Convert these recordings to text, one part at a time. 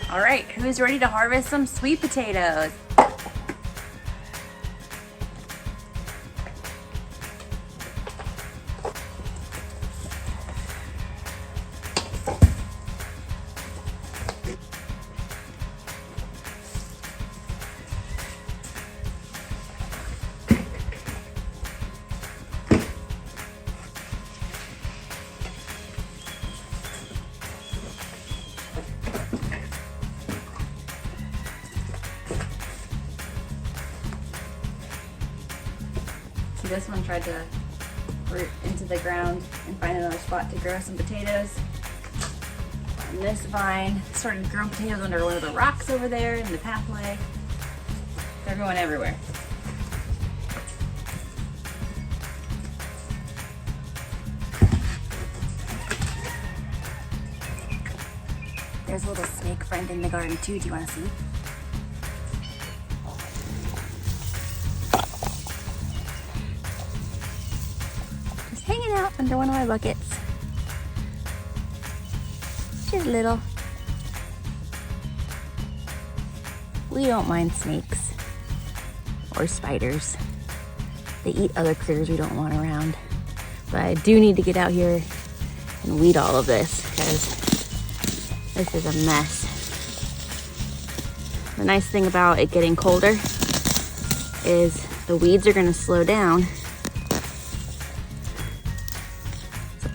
All right, who's ready to harvest some sweet potatoes? This one tried to root into the ground and find another spot to grow some potatoes. And this vine started growing potatoes under one of the rocks over there in the pathway. They're going everywhere. There's a little snake friend in the garden too. Do you want to see? Hanging out under one of my buckets. She's little. We don't mind snakes or spiders. They eat other critters we don't want around. But I do need to get out here and weed all of this because this is a mess. The nice thing about it getting colder is the weeds are going to slow down.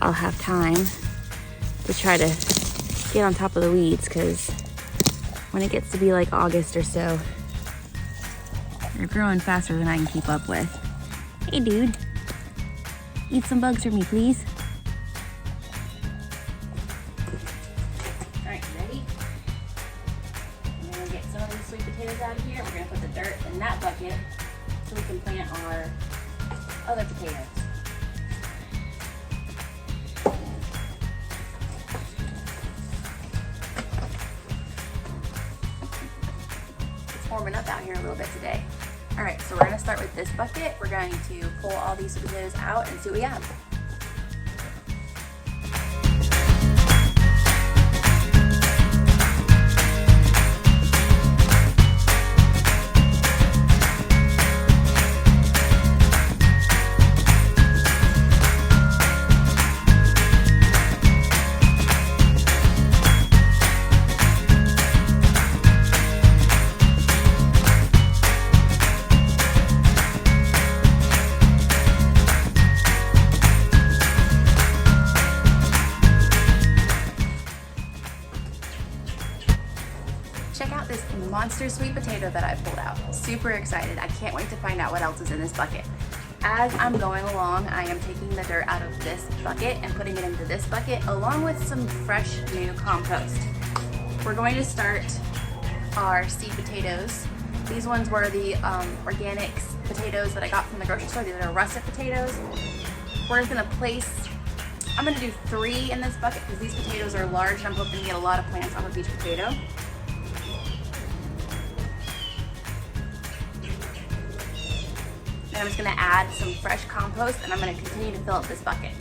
I'll have time to try to get on top of the weeds because when it gets to be like August or so, they're growing faster than I can keep up with. Hey dude, eat some bugs for me please. All right, ready? I'm gonna get some of these sweet potatoes out of here. We're gonna put the dirt in that bucket so we can plant our other potatoes. Warming up out here a little bit today. All right, so we're gonna start with this bucket. We're going to pull all these potatoes out and see what we have. Check out this monster sweet potato that I pulled out. Super excited. I can't wait to find out what else is in this bucket. As I'm going along, I am taking the dirt out of this bucket and putting it into this bucket along with some fresh new compost. We're going to start our seed potatoes. These ones were the organic potatoes that I got from the grocery store. These are Russet potatoes. We're just gonna place, I'm gonna do 3 in this bucket because these potatoes are large and I'm hoping to get a lot of plants off of each potato. And I'm just gonna add some fresh compost and I'm gonna continue to fill up this bucket.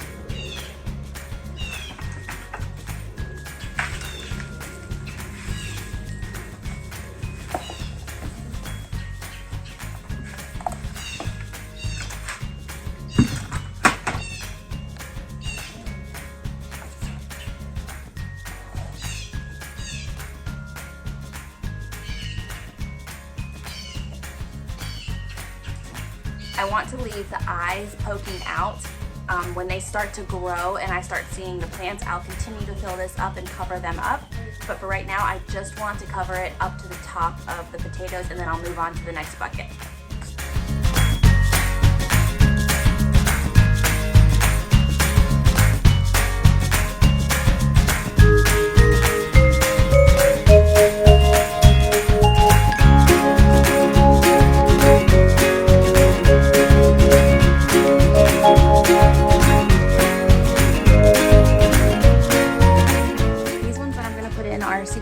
I want to leave the eyes poking out. When they start to grow and I start seeing the plants, I'll continue to fill this up and cover them up. But for right now, I just want to cover it up to the top of the potatoes and then I'll move on to the next bucket.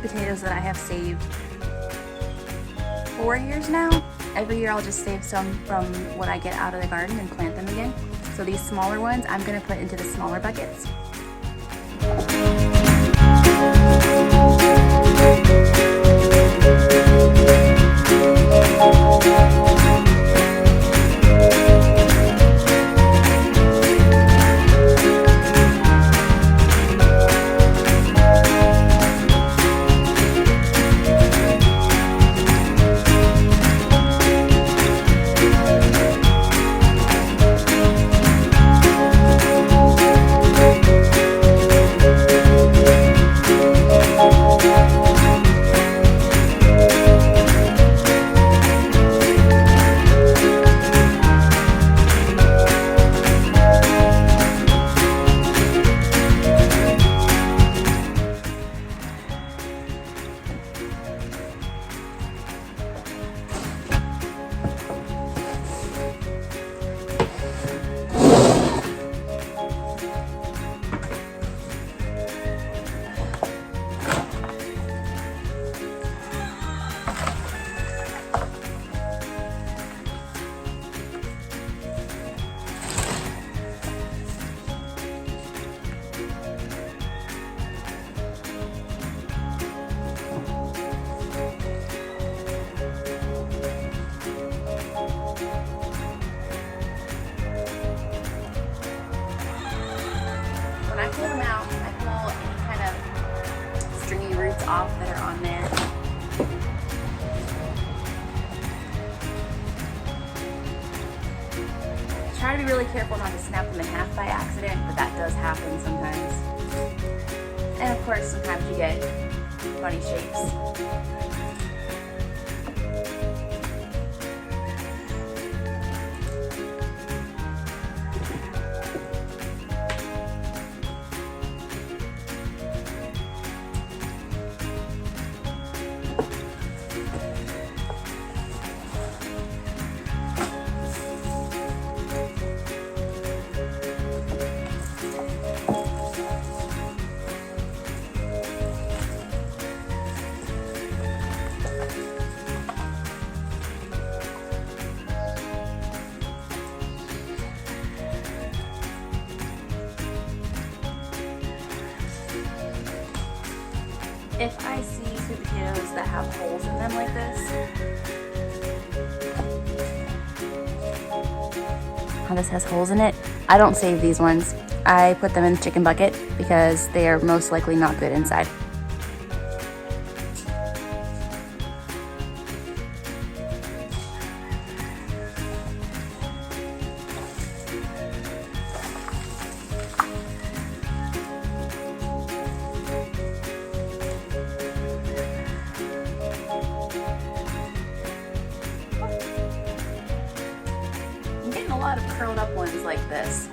Potatoes that I have saved 4 years now. Every year I'll just save some from what I get out of the garden and plant them again. So these smaller ones I'm going to put into the smaller buckets. bits off that are on there. Try to be really careful not to snap them in half by accident, but that does happen sometimes. And of course, sometimes you get funny shapes. If I see sweet potatoes that have holes in them like this, how this has holes in it, I don't save these ones. I put them in the chicken bucket because they are most likely not good inside. A lot of curled up ones like this.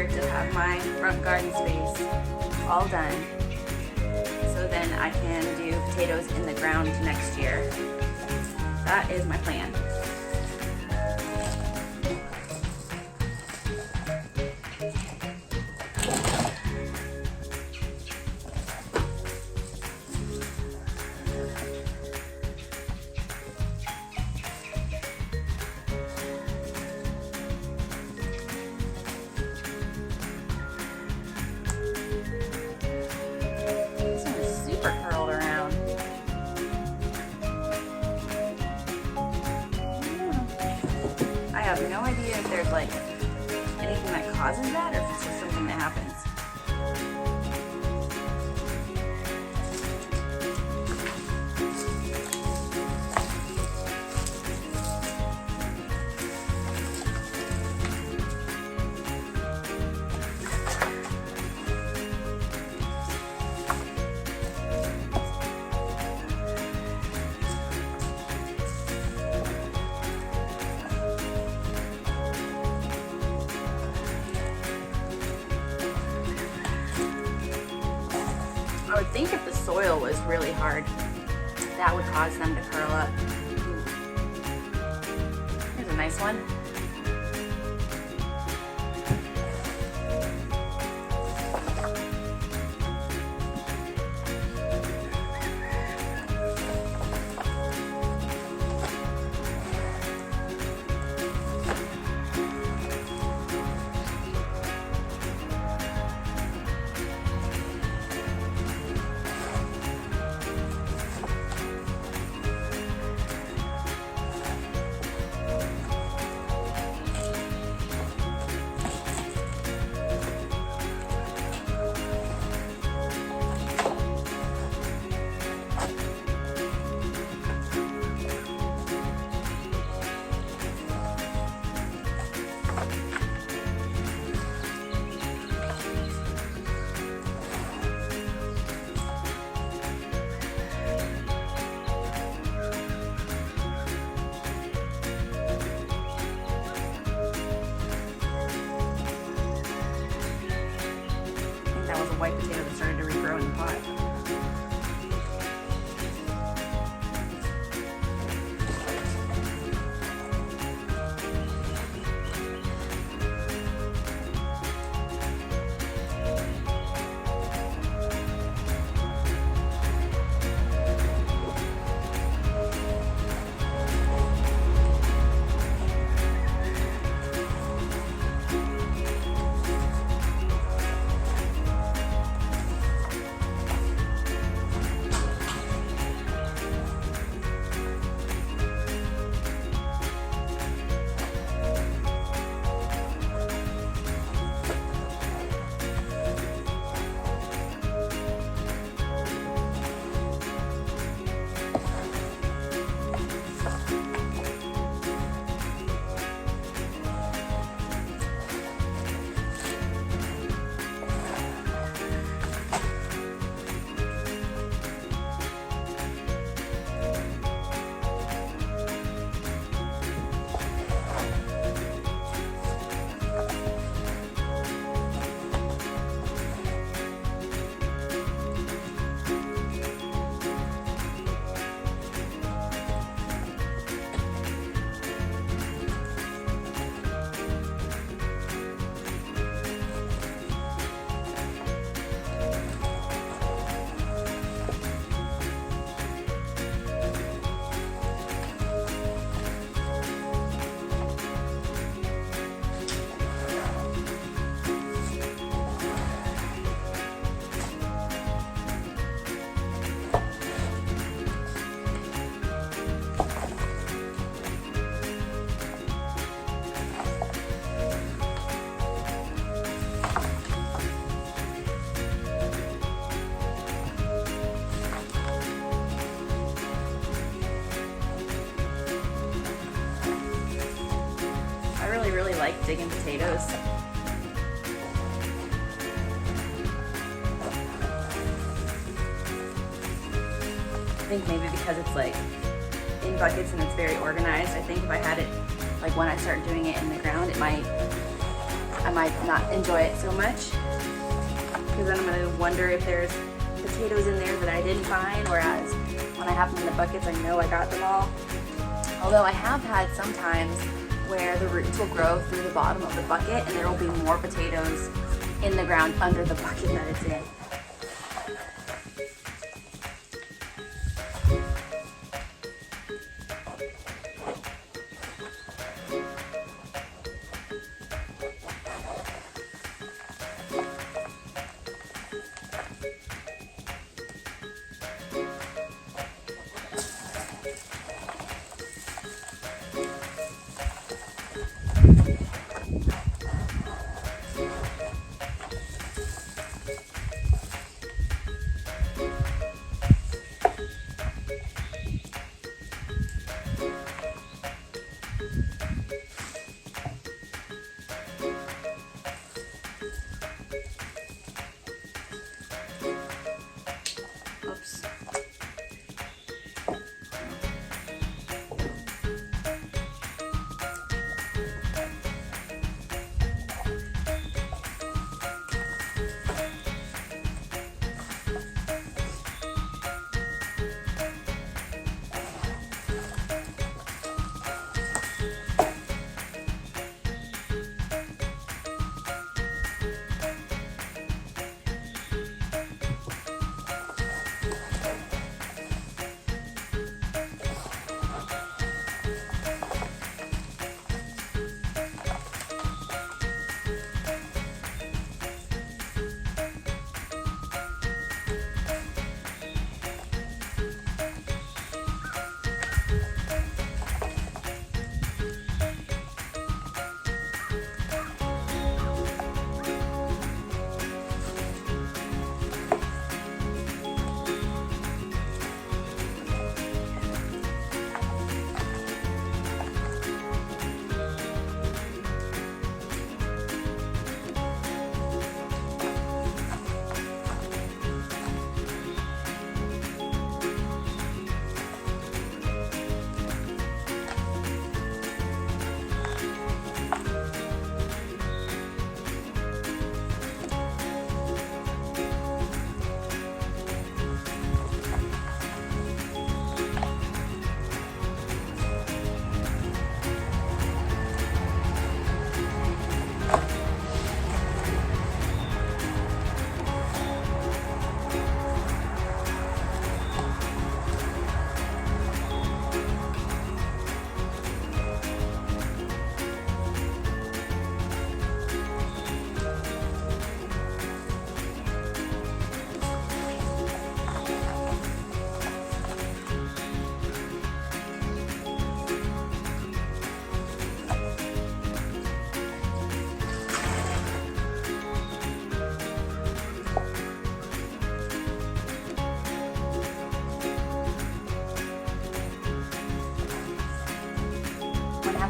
Have my front garden space all done, so then I can do potatoes in the ground next year. That is my plan. Curled around. I have no idea if there's like anything that causes that or if it's just something that happens. I would think if the soil was really hard, that would cause them to curl up. Here's a nice one. White potato that started to regrow in the pot. actually really like digging potatoes. I think maybe because it's like in buckets and it's very organized. I think if I had it like when I start doing it in the ground, I might not enjoy it so much, because then I'm gonna wonder if there's potatoes in there that I didn't find, whereas when I have them in the buckets, I know I got them all. Although I have had some times where the roots will grow through the bottom of the bucket and there will be more potatoes in the ground under the bucket that it's in. Oops.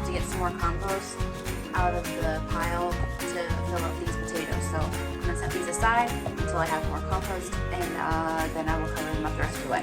To get some more compost out of the pile to fill up these potatoes. So I'm gonna set these aside until I have more compost, and then I will cover them up the rest of the way.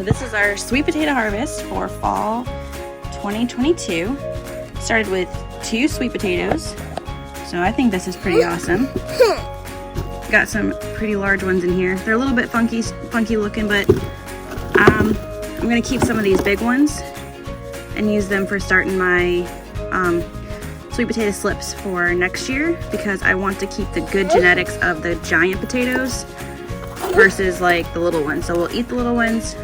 So this is our sweet potato harvest for fall 2022. Started with 2 sweet potatoes. So I think this is pretty awesome. Got some pretty large ones in here. They're a little bit funky looking, but I'm gonna keep some of these big ones and use them for starting my sweet potato slips for next year, because I want to keep the good genetics of the giant potatoes versus like the little ones. So we'll eat the little ones,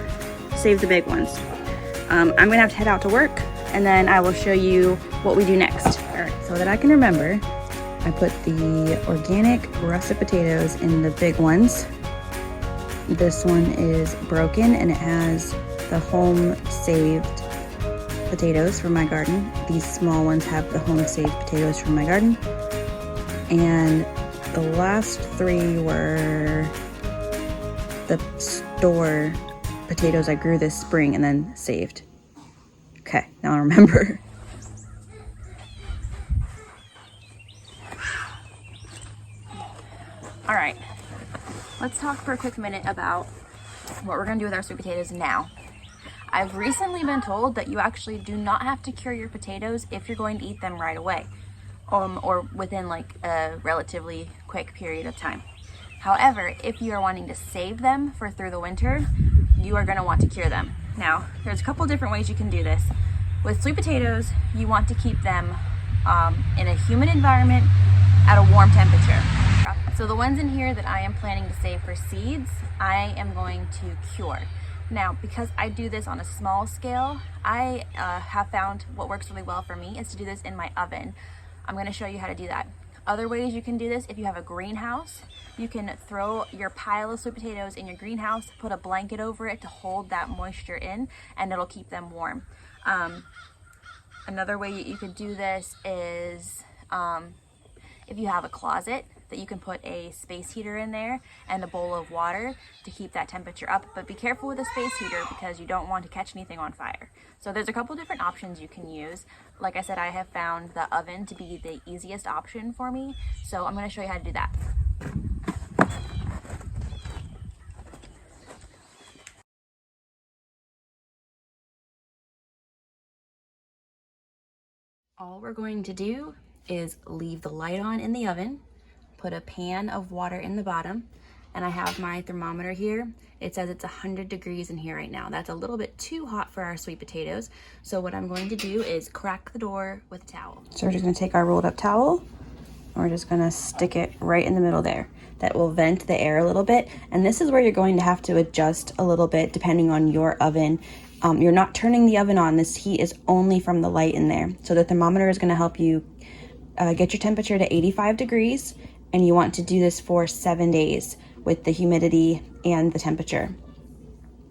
save the big ones. I'm gonna have to head out to work, and then I will show you what we do next. All right, so that I can remember, I put the organic russet potatoes in the big ones. This one is broken and it has the home saved potatoes from my garden. These small ones have the home saved potatoes from my garden. And the last 3 were the store potatoes I grew this spring and then saved. Okay, now I remember. All right, let's talk for a quick minute about what we're gonna do with our sweet potatoes now. I've recently been told that you actually do not have to cure your potatoes if you're going to eat them right away, or within like a relatively quick period of time. However, if you are wanting to save them for through the winter, you are going to want to cure them. Now, there's a couple different ways you can do this. With sweet potatoes, you want to keep them in a humid environment at a warm temperature. So the ones in here that I am planning to save for seeds, I am going to cure. Now, because I do this on a small scale, I have found what works really well for me is to do this in my oven. I'm going to show you how to do that. Other ways you can do this, if you have a greenhouse, you can throw your pile of sweet potatoes in your greenhouse, put a blanket over it to hold that moisture in, and it'll keep them warm. Another way you could do this is if you have a closet, that you can put a space heater in there and a bowl of water to keep that temperature up. But be careful with a space heater because you don't want to catch anything on fire. So there's a couple different options you can use. Like I said, I have found the oven to be the easiest option for me. So I'm going to show you how to do that. All we're going to do is leave the light on in the oven, put a pan of water in the bottom, and I have my thermometer here. It says it's 100 degrees in here right now. That's a little bit too hot for our sweet potatoes. So what I'm going to do is crack the door with a towel. So we're just gonna take our rolled up towel, and we're just gonna stick it right in the middle there. That will vent the air a little bit. And this is where you're going to have to adjust a little bit depending on your oven. You're not turning the oven on. This heat is only from the light in there. So the thermometer is gonna help you get your temperature to 85 degrees. And you want to do this for 7 days with the humidity and the temperature.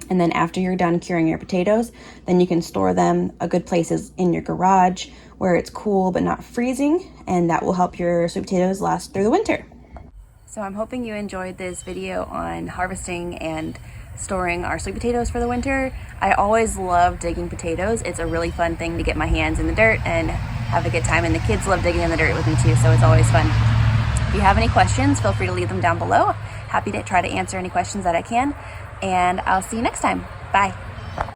And then after you're done curing your potatoes, then you can store them. A good place is in your garage where it's cool but not freezing, and that will help your sweet potatoes last through the winter. So I'm hoping you enjoyed this video on harvesting and storing our sweet potatoes for the winter. I always love digging potatoes. It's a really fun thing to get my hands in the dirt and have a good time, and the kids love digging in the dirt with me too, so it's always fun. If you have any questions, feel free to leave them down below. Happy to try to answer any questions that I can, and I'll see you next time. Bye.